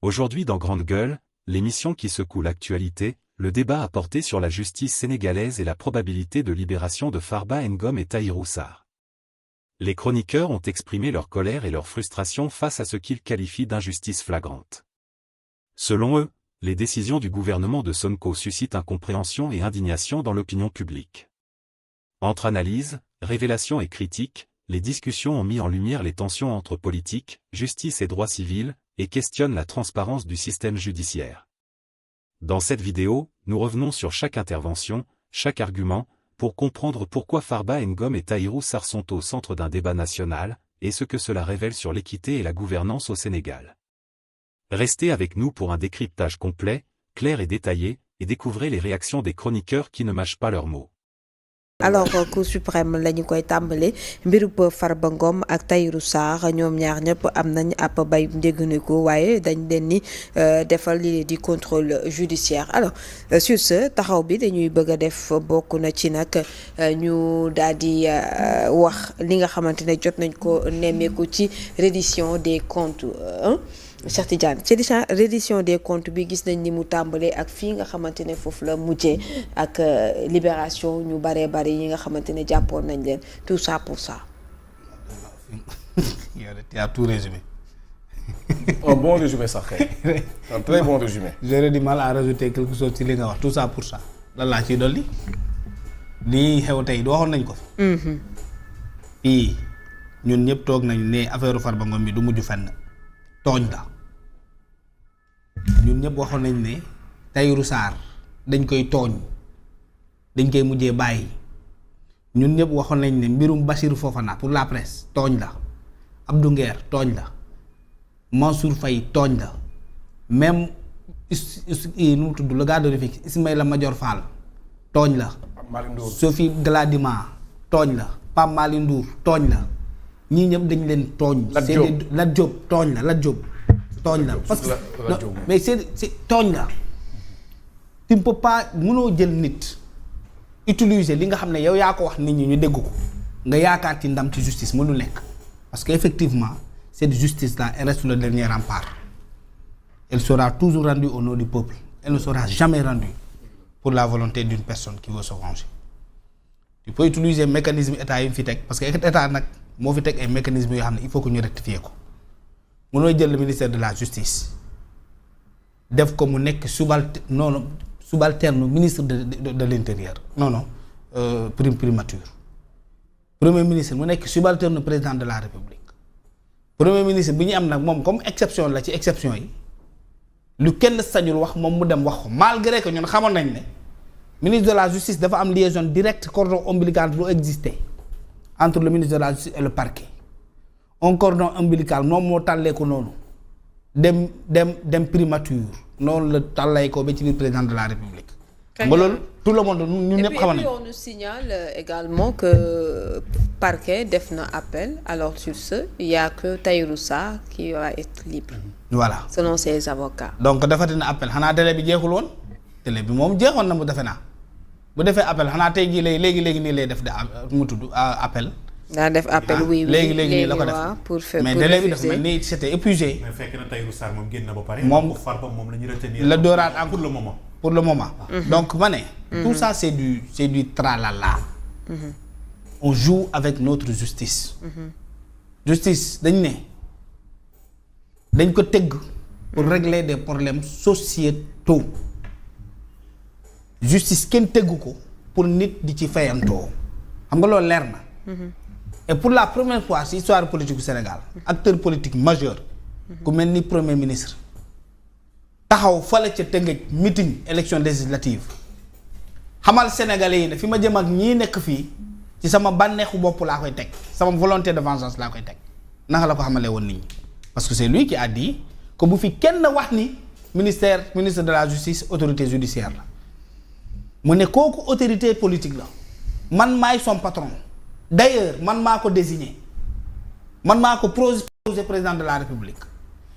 Aujourd'hui dans Grande Gueule, l'émission qui secoue l'actualité, le débat a porté sur la justice sénégalaise et la probabilité de libération de Farba Ngom et Tahirou Sarr. Les chroniqueurs ont exprimé leur colère et leur frustration face à ce qu'ils qualifient d'injustice flagrante. Selon eux, les décisions du gouvernement de Sonko suscitent incompréhension et indignation dans l'opinion publique. Entre analyse, révélation et critique, les discussions ont mis en lumière les tensions entre politique, justice et droit civil, et questionnent la transparence du système judiciaire. Dans cette vidéo, nous revenons sur chaque intervention, chaque argument, pour comprendre pourquoi Farba Ngom et Tahirou Sarr sont au centre d'un débat national, et ce que cela révèle sur l'équité et la gouvernance au Sénégal. Restez avec nous pour un décryptage complet, clair et détaillé, et découvrez les réactions des chroniqueurs qui ne mâchent pas leurs mots. Alors Cour suprême la ñu koy tàmbale mbirub Farba Ngom ak Tahirou Sarr ñoom ñaar ñëpp am nañ ab bay ndégganiku waaye dañ leen ni defal li di contrôle judiciaire. Alors sur ce taxaw bi dañuy bëgg a def bokk na ci nag ñu daal di wax li nga xamante ne jot nañ ko nemmeeku ci reddition des comptes Cheikh Tidiane ci reddition des comptes bi gis nañ ni mu tàmbalee ak fii nga xamante ne foofu la mujjee ak libération ñu baree bari yi nga xamante ne jàppoon nañ leen tout ça pour ça. Tu as tout résumé. Un bon résumé sax kay. Un très bon résumé. J'aurais du mal à rajouter quelque chose ci li nga wax tout ça pour ça lan laa ciy dolli lii xew tey du waxoon nañ ko fi. fii ñun ñëpp toog nañ ne affaire Farba Ngom bi du mujj fenn. tooñ la ñun ñëpp waxoon nañ ne Tahirou Sarr dañ koy tooñ dañ koy mujjee bàyyi ñun ñëpp waxoon nañ ne mbirum Bassirou Fofana pour la presse tooñ la Abdou Nguer tooñ la Mansour Faye tooñ la même nu mu tudd le gars de Rufisque Ismaïla Madior Fall tooñ la Sophie Gladima tooñ la Pape Malick Ndour tooñ la ñii ñëpp dañ leen tooñ. Lat Diop tooñ la Lat Diop tooñ la parce que mais c'est tooñ la tu ne peux pas mënoo jël nit utiliser li nga xam ne yow yaa ko wax nit ñi ñu dégg ko nga yaakaar ci ndam ci justice mënul nekk parce que effectivement cette justice là elle reste le dernier rempart elle sera toujours rendue au nom du peuple elle ne sera jamais rendue pour la volonté d'une personne qui veut se venger tu peux utiliser mécanisme état yi fi teg parce que état nag moo fi teg ay mécanismes yoo xam ne il faut que ñu rectifier ko mënoo jël le ministère de la justice def ko mu nekk subalterne ministre de l'intérieur primature premier ministre mu nekk subalterne président de la république premier ministre bi ñu am nag moom comme exception la ci exception yi lu kenn sañul wax moom mu dem wax ko malgré que ñun xamoon nañ ne ministre de la justice dafa am liaison directe cordon ombilical du exister entre le ministre de la justice et le parquet un cordon ombilical moom moo tàllee ko noonu dem primature noonu la tàllee ko ba ci biir président de la république. nga loolu tout le monde ñun ñëpp xamal nañu. Et puis on nous signale également que parquet def na appel alors sur ce il y a que Tahirou Sarr qui va être libre. voilà selon ses avocats. donc defati na appel xanaa délai bi jeexul woon délai bi moom jeexoon na mu defe naa. bu defee appel xanaa tey jii léegi nii lay def de mu tudd appel. daa def appel oui léegi nii la ko def pour faire mais délai bi dafa mel ni c'était épuisé. mais fekk na Tahirou Sarr moom génn na ba pare. moom Farba moom la ñu retenir. la dooraat am pour le moment. pour le moment. donc ma ne. tout ça c'est du tralala. on joue avec notre justice. justice dañ ko tëgg pour régler des problèmes sociétaux. justice kenn tëggu ko pour nit di ci fayantoo xam nga loolu leer na. et pour la première fois ci histoire politique du Sénégal acteur politique majeur ku mel ni premier ministre taxaw fale ca Tëngéej meeting élection législative xamal sénégalais yi ne fi ma jëm ak ñii nekk fii ci sama bànneexu bopp laa koy teg sama volonté de vengeance laa koy teg naka la ko xamalee woon nit ñi parce que c'est lui qui a dit que bu fi kenn wax ni ministre de la justice autorité judiciaire la mu ne kooku autorité politique la man maay son patron d'ailleurs man maa ko désigné man maa ko proposé président de la république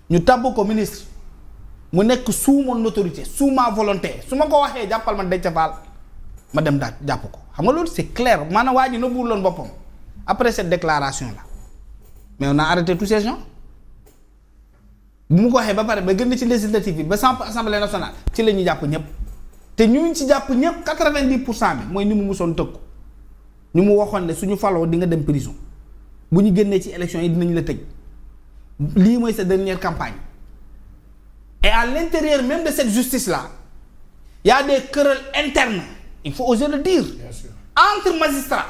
ñu tabb ko ministre mu nekk sous mon autorité sous ma volonté su ma ko waxee jàppal man Déthié Fall ma dem daal jàpp ko xam nga loolu c'est clair maanaam waa ji nëbbuwul loon boppam après cette déclaration là mais on a arrêté tous ces gens bu mu ko waxee ba pare ba gën ci législative bi ba samp assemblée nationale ci la ñuy jàpp ñëpp te ñu ci jàpp ñëpp 90% bi mooy ni mu musoon tëkku ñu mu waxoon ne suñu faloo di nga dem prison bu ñu génnee ci élection yi dinañ la tëj lii mooy sa dernière campagne et à l'intérieur même de cette justice là il y a des querelles internes il faut oser le dire. Bien sûr. Entre magistrats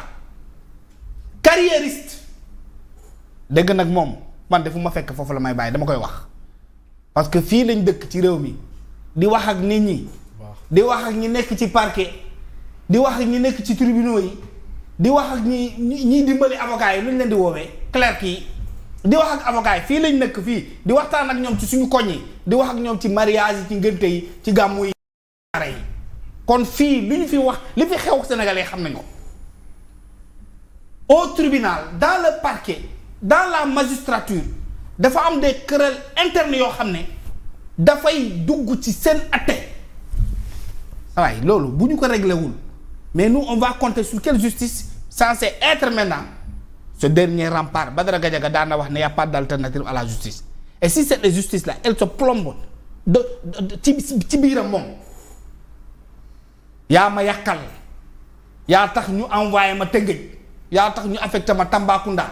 carriéristes dégg nag moom man de fu ma fekk foofu la may bàyyi dama koy wax parce que fii lañ dëkk ci réew mi di wax ak nit ñi di wax ak ñi nekk ci parquet di wax ak ñi nekk ci tribunaux yi di wax ak ñi dimbali avocats yi lu ñu leen di woowee clerc yi di wax ak avocats yi fii lañ nekk fii di waxtaan ak ñoom ci suñu koñ yi di wax ak ñoom ci mariage yi ci ngénte yi ci gàmmu yi kon fii li ñu fi wax li fi xew sénégalais xam nañ ko au tribunal dans le parquet dans la magistrature dafa am des querelles internes yoo xam ne dafay dugg ci seen atte waaye loolu bu ñu ko réglé wul mais nous on va compter sur quelle justice censée être maintenant ce dernier rempart. Badara Gadiaga daan na wax ne y a pas d'alternative à la justice et si cette justice là elle se plombe ci biiram moom yaa ma yàqal yaa tax ñu envoyé ma Tëngéej yaa tax ñu affecté ma Tambacounda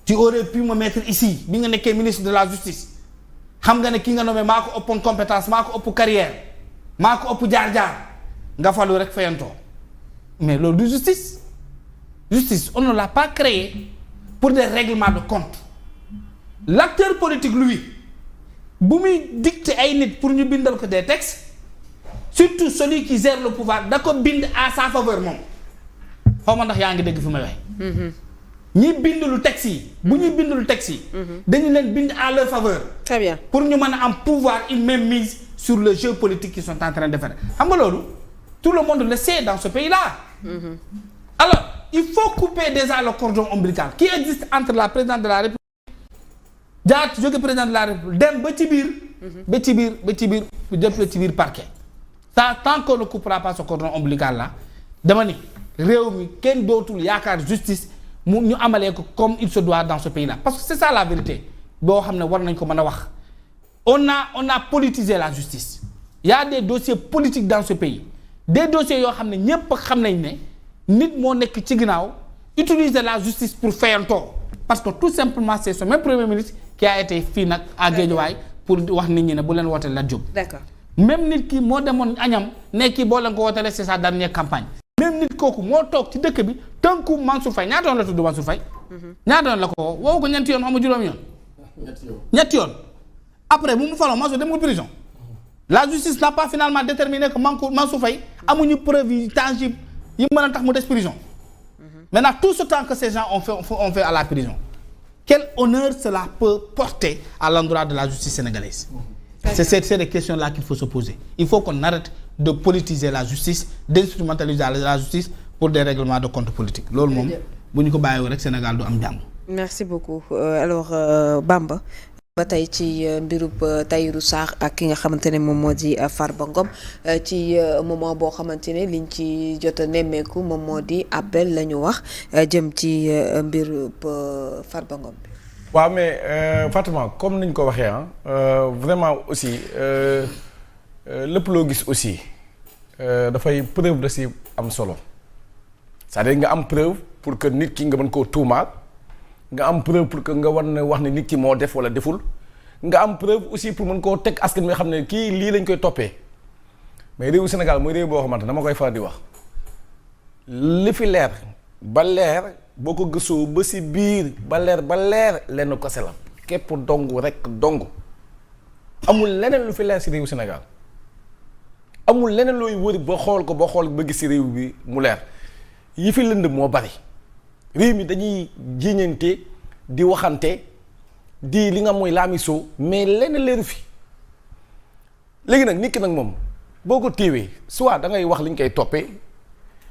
tu aurais pu me mettre ici bi nga nekkee ministre de la justice xam nga ne ki nga nommé maa ko ëppoon compétence maa ko ëpp carrière maa ko ëpp jaar-jaar nga falu rek fayantoo mais loolu du justice on ne l'a pas créé pour des règlements de compte l'acteur politique lui bu muy dicter ay nit pour ñu bindal ko des textes surtout celui qui gère le pouvoir da ko bind à sa faveur moom xaw ma ndax yaa ngi dégg fi may waxee. ñi bindulu texte yi bu ñuy bindulu texte yi dañu leen bind à leur faveur. Très bien. Pour ñu mën a am pouvoir une même mise sur le jeu politique qu'ils sont en train de faire xam nga loolu tout le monde le sait dans ce pays-là. Alors il faut couper déjà le cordon ombilical qui existe entre la présidente de la République jaar jóge président de la République dem ba ci biir ba ci biir parquet ça tant qu'on ne coupera pas ce cordon ombilical là dama ni réew mi kenn dootul yaakaar justice mu ñu amalee ko comme il se doit dans ce pays-là parce que c'est ça la vérité boo xam ne war nañ ko mën a wax on a politisé la justice il y a des dossiers politiques dans ce pays des dossiers yoo xam ne ñépp xam nañ ne nit moo nekk ci ginnaaw utiliser la justice pour fayantoo parce que tout simplement c'est ce même premier ministre qui a été fii nag à Guédiawaye pour wax nit ñi ne bu leen wootee la jóg. D'accord. Même nit ki moo demoon añam ne kii boo leen ko wootelee c'est sa dernière campagne même nit kooku moo toog ci dëkk bi tënku Mansour Faye ñaata yoon la tudd Mansour Faye. ñaata yoon la ko woo ko ñeenti yoon xam nga juróomi yoon. ñetti yoon après bu mu faloo Mansour dem nga prison. La justice n'a pas finalement déterminé que Mansour Faye amuñu preuve yi tangible yi mën a tax mu des prison. Maintenant tout ce temps que ces gens ont fait à la prison quel honneur cela peut porter à l'endroit de la justice sénégalaise. C'est des questions-là qu'il faut se poser. Il faut qu'on arrête de politiser la justice, d'instrumentaliser la justice pour des règlements de compte politique. Loolu moom bu ñu ko bàyyiwoo rek Sénégal du am jàmm. Merci beaucoup. Alors Bamba ba tey ci mbirub Tahirou Sarr ak ki nga xamante ne moom moo di Farba Ngom ci moment boo xamante ne liñ ci jot a nemmeeku moom moo di appel la ñu wax jëm ci mbirub Farba Ngom bi. waaw mais Fatima comme niñ ko waxee vraiment aussi lépp loo gis aussi dafay preuve da si am solo c'est-à-dire nga am preuve pour que nit ki nga mën koo tuumaal nga am preuve pour que nga war na wax ne nit ki moo def wala deful nga am preuve aussi pour mën koo teg askan wi nga xam ne kii lii lañ koy toppee mais réewu Sénégal mooy réew boo xamante dama koy faral di wax li fi leer ba leer boo ko gëstoo ba si biir ba leer lenn kese la képp dong rek dong amul leneen lu fi leer si réewu Sénégal amul leneen looy wëri ba xool ba gis si réew bi mu leer yi fi lënd moo bari réew mi dañuy jiiñante di waxante di li nga mooy laamisoo mais lenn leeru fi léegi nag nit ki nag moom boo ko téewee soit da ngay wax li ñu koy toppee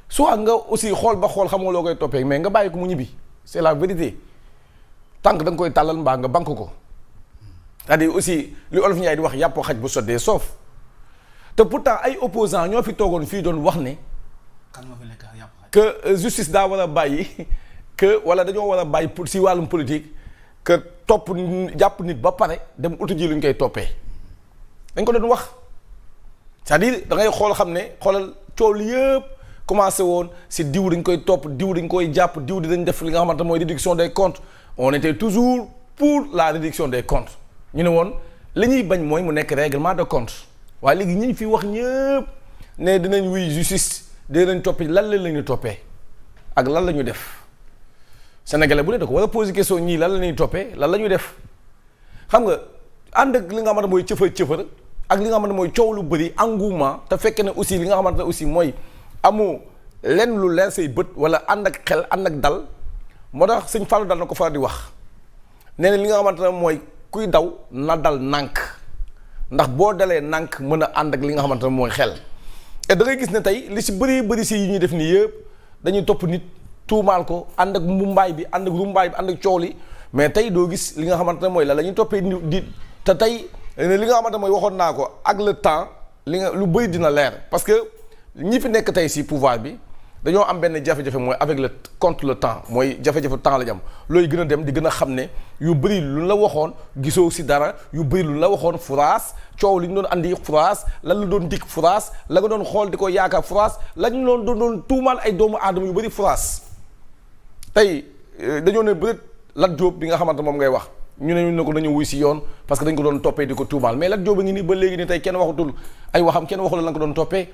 soit nga aussi xool ba xool xamoo loo koy toppee mais nga bàyyi ko mu ñibbi c'est la vérité tànk da nga koy tàllal mbaa nga bank ko c'est-à-dire aussi li olof Njaay di wax yàppoo xaj bu soddee soof te pourtant ay opposants ñoo fi toogoon fii doon wax ne que justice daa war a bàyyi que wala dañoo war a bàyyi pour si wàllum politique que topp jàpp nit ba pare dem uti ji lu ñu koy toppee dañ ko doon wax c'est-à-dire da ngay xool xam ne xoolal coow li yëpp commencé woon si diw dañ koy topp diw dañ koy jàpp diw di dañ def li nga xamante mooy réduction des comptes on était toujours pour la réduction des comptes ñu ne woon li ñuy bañ mooy mu nekk règlement de compte waaye léegi ñi ñu fi wax ñëpp ne dinañ wuy justice dinañ toppi lan la ñu toppee ak lan la ñu def sénégalais bu ne da ko war a poser question ñii lan la ñuy toppee lan la ñuy def xam nga ànd ak li nga xamante mooy cëfër ak li nga xamante mooy coow lu bëri engouement te fekkee ne aussi li nga xamante ne aussi mooy amoo lenn lu leer say bët wala ànd ak xel ànd ak dal moo tax sëñ Fallou dal na ko faral di wax nee na li nga xamante ne mooy kuy daw na dal nànk ndax boo dalee nànk mën a ànd ak li nga xamante ne mooy xel et da ngay gis ne tey li si bëri si yi ñuy def nii yëpp dañuy topp nit tuumaal ko ànd ak mbumbaay bi ànd ak rumbaay bi ànd ak coow li mais tey doo gis li nga xamante ne mooy la ñuy toppee di te tey li nga xamante mooy waxoon naa ko ak le temps li nga lu bëri dina leer parce que ñi fi nekk tey si pouvoir bi dañoo am benn jafe-jafe mooy avec le contre le temps mooy jafe-jafe temps la ñu am looy gën a dem di gën a xam ne yu bëri lu la waxoon gisoo si dara yu bëri lu la waxoon furaas coow li ñu doon andi furaas lan la doon dikk furaas la nga doon xool di ko yaakaar furaas la ñu doon tuumaal ay doomu aadama yu bëri furaas tey dañoo ne bëri Lat Diop bi nga xamante moom ngay wax ñu ne ko nañu wuy si yoon parce que dañ ko doon toppee di ko tuumaal mais Lat Diop a ngi nii ba léegi nii tey kenn waxatul ay waxam kenn waxul la nga ko doon toppee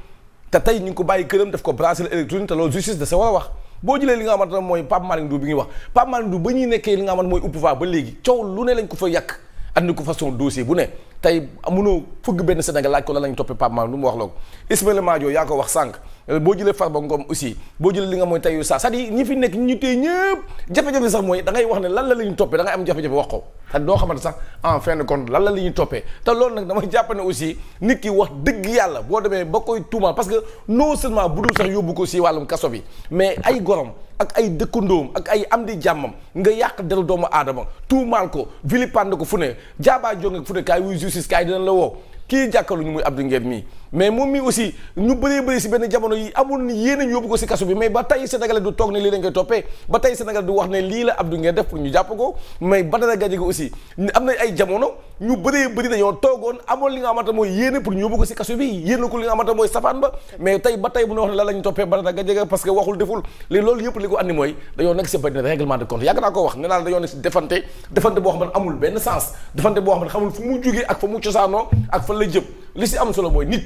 te tey ñu ngi ko bàyyi këram def ko bracelet électronique te loolu justice da sa war a wax boo jëlee li nga xamante ne mooy Pape Malick Ndour bi ñuy wax Pape Malick Ndour ba ñuy nekkee li nga xamante mooy au pouvoir ba léegi coow lu ne lañ ko fa yàq andi ko façon dossier bu ne tey amunoo fëgg benn Sénégal laaj ko lan lañ toppee Pape Malick lu mu wax la ko Ismaïla Madior yaa ko wax sànq boo jëlee Farba Ngom aussi boo jëlee li nga mooy Tahirou Sarr c'est-à-dire ñi fi nekk ñu tey ñëpp jafe-jafe sax mooy da ngay wax ne lan la ñuy toppee da ngay am jafe-jafe wax ko te doo xamante sax en fin de compte lan la ñuy toppee te loolu nag damay jàpp ne aussi nit ki wax dëgg yàlla boo demee ba koy tuumaal parce que non seulement bu dul sax yóbbu ko si wàllum kaso bi mais ay gorom ak ay dëkkandoom ak ay am di jàmmam nga yàq deru doomu aadama tuumaal ko vilipande ko fu ne jaabaa jonge fu ne kaay wuy justice kaay dinañ la woo kii jàkkaarlu ñu muy Abdou Nguer mii mais moom mii aussi ñu bëree si benn jamono yi amul ni yéen yóbbu ko si kaso bi mais ba tey Sénégalais du toog ne lii lañ koy toppee ba tey Sénégal du wax ne lii la Abdou Nguer def pour ñu jàpp ko mais Badara Gadiaga aussi am na ay jamono ñu bëri dañoo toogoon amoon li nga xamante mooy yéene pour ñu yóbbu ko si kaso bi yéene ko li nga xamante mooy safaan ba mais tey ba tey bu ñu wax ne lan la ñu toppee Badara Gadiaga parce que waxul deful léegi loolu yëpp li ko andi mooy dañoo nekk si benn règlement de compte yàgg naa ko wax nee naa la dañoo nekk si defante boo xam ne amul benn sens defante boo xam ne xamul fu mu jógee ak fa mu cosaanoo ak fa la jëm li si am solo mooy nit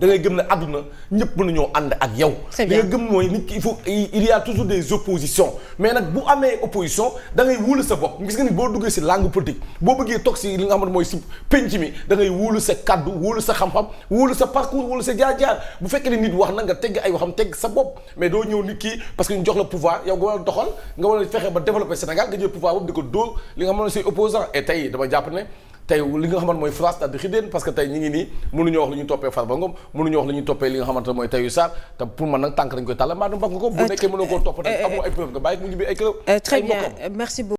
da ngay gëm ne àdduna ñëpp mën nañoo ànd ak yow. li nga gëm mooy nit ki il faut il y a toujours des oppositions mais nag bu amee opposition da ngay wóolu sa bopp gis nga ni boo duggee si langue politique boo bëggee toog si li nga xamante mooy si penc mi da ngay wóolu sa kaddu wóolu sa xam-xam wóolu sa parcours wóolu sa jaar-jaar bu fekkee ne nit wax na nga tegg ay waxam tegg sa bopp mais doo ñëw nit ki parce que ñu jox la pouvoir yow nga war a doxal nga war a fexe ba développer Sénégal nga jël pouvoir boobu di ko dóor li nga xam ne say opposant et tey dama jàpp ne tey li nga xamante mooy France daal di xideen parce que tey ñi ngi nii mënuñoo wax li ñuy toppee Farba Ngom mënuñoo wax li ñuy toppee li nga xamante mooy Tahirou Sarr te pour man nag tànk dañ koy tàlla maa dum bak nga ko bu nekkee mënoo koo topp nag amoo ay preuve nga bàyyi mu ñibbi ay këram. Très bien, merci beaucoup.